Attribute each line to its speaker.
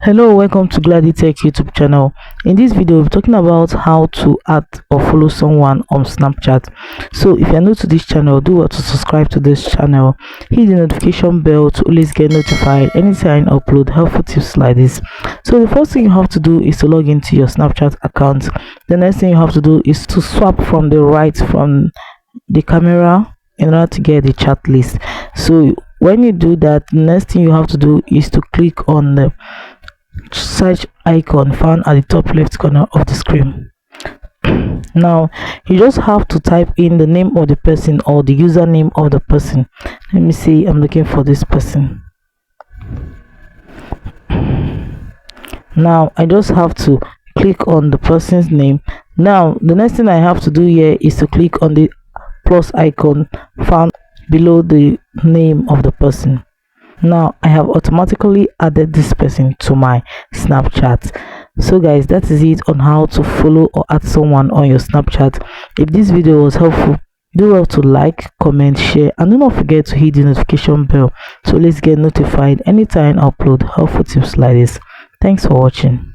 Speaker 1: Hello, welcome to Glady Tech YouTube channel. In this video, we're talking about how to add or follow someone on Snapchat. So if you're new to this channel, do what to subscribe to this channel. Hit the notification bell to always get notified anytime I upload helpful tips like this. So the first thing you have to do is to log into your Snapchat account. The next thing you have to do is to swap from the right from the camera in order to get the chat list. So when you do that, the next thing you have to do is to click on the search icon found at the top left corner of the screen. Now you just have to type in the name of the person or the username of the person. Let me see, I'm looking for this person. Now I just have to click on the person's name. Now the next thing I have to do here is to click on the plus icon found below the name of the person. Now I have automatically added this person to my Snapchat. So guys, that is it on how to follow or add someone on your Snapchat. If this video was helpful, do well to like, comment, share, and do not forget to hit the notification bell so let's get notified anytime I upload helpful tips like this. Thanks for watching.